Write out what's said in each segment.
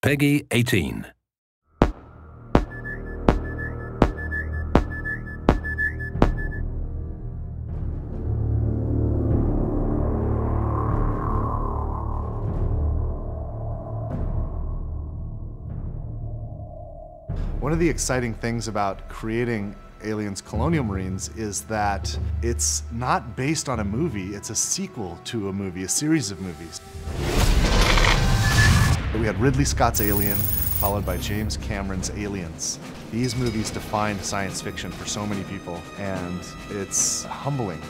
Peggy 18. One of the exciting things about creating Aliens Colonial Marines is that it's not based on a movie, it's a sequel to a movie, a series of movies. We had Ridley Scott's Alien, followed by James Cameron's Aliens. These movies defined science fiction for so many people, and it's humbling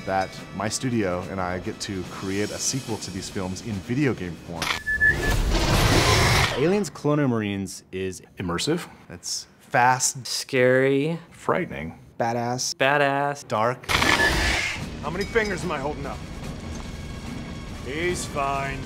that my studio and I get to create a sequel to these films in video game form. Aliens Colonial Marines is immersive. It's fast, scary, frightening, badass, dark. How many fingers am I holding up? He's fine.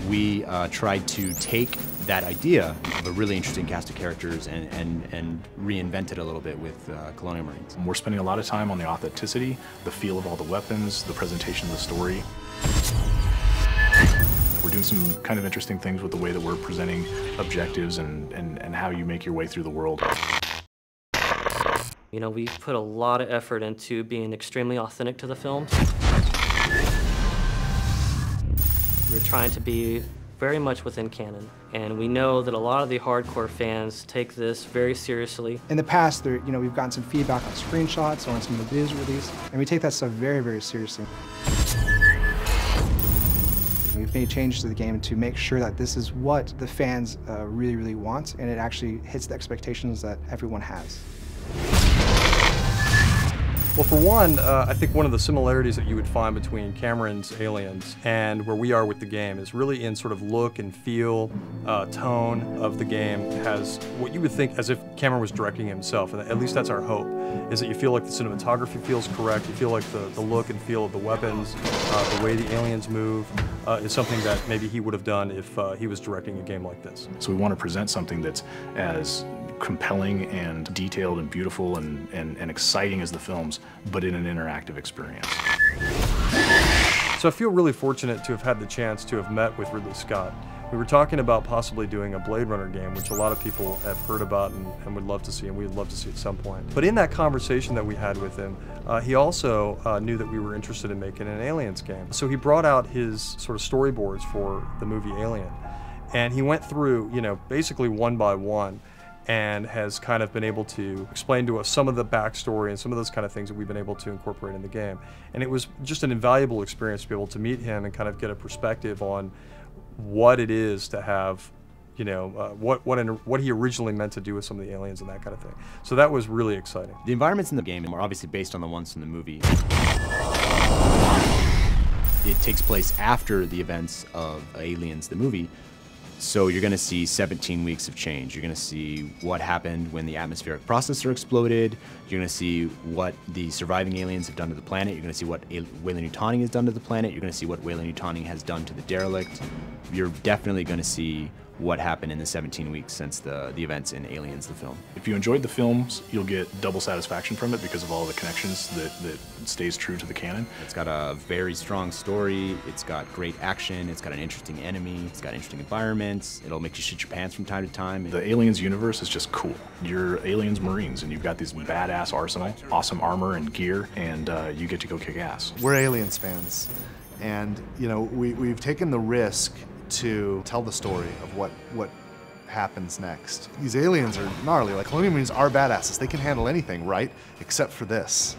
We tried to take that idea of a really interesting cast of characters and reinvent it a little bit with Colonial Marines. We're spending a lot of time on the authenticity, the feel of all the weapons, the presentation of the story. We're doing some kind of interesting things with the way that we're presenting objectives and how you make your way through the world. You know, we've put a lot of effort into being extremely authentic to the film. We're trying to be very much within canon, and we know that a lot of the hardcore fans take this very seriously. In the past, we've gotten some feedback on screenshots or on some of the videos released, and we take that stuff very, very seriously. We've made changes to the game to make sure that this is what the fans really, really want, and it actually hits the expectations that everyone has. Well, for one, I think one of the similarities that you would find between Cameron's Aliens and where we are with the game is really in sort of look and feel, tone of the game has what you would think as if Cameron was directing himself, and at least that's our hope, is that you feel like the cinematography feels correct, you feel like the look and feel of the weapons, the way the aliens move, is something that maybe he would have done if he was directing a game like this. So we want to present something that's as compelling and detailed and beautiful and exciting as the films, but in an interactive experience. So I feel really fortunate to have had the chance to have met with Ridley Scott. We were talking about possibly doing a Blade Runner game, which a lot of people have heard about and would love to see, and we'd love to see at some point. But in that conversation that we had with him, he also knew that we were interested in making an Aliens game. So he brought out his sort of storyboards for the movie Alien, and he went through, basically one by one, and has kind of been able to explain to us some of the backstory and some of those kind of things that we've been able to incorporate in the game. And it was just an invaluable experience to be able to meet him and kind of get a perspective on what it is to have, what he originally meant to do with some of the aliens and that kind of thing. So that was really exciting. The environments in the game are obviously based on the ones from the movie. It takes place after the events of Aliens, the movie. So you're going to see 17 weeks of change. You're going to see what happened when the atmospheric processor exploded. You're going to see what the surviving aliens have done to the planet. You're going to see what Weyland-Yutani has done to the planet. You're going to see what Weyland-Yutani has done to the derelict. You're definitely going to see what happened in the 17 weeks since the events in Aliens, the film. If you enjoyed the films, you'll get double satisfaction from it because of all the connections that stays true to the canon. It's got a very strong story, it's got great action, it's got an interesting enemy, it's got interesting environments, it'll make you shit your pants from time to time. The Aliens universe is just cool. You're Aliens Marines and you've got this badass arsenal, awesome armor and gear, and you get to go kick ass. We're Aliens fans, and we've taken the risk to tell the story of what happens next. These aliens are gnarly. Like, Colonial Marines are badasses. They can handle anything, right? Except for this.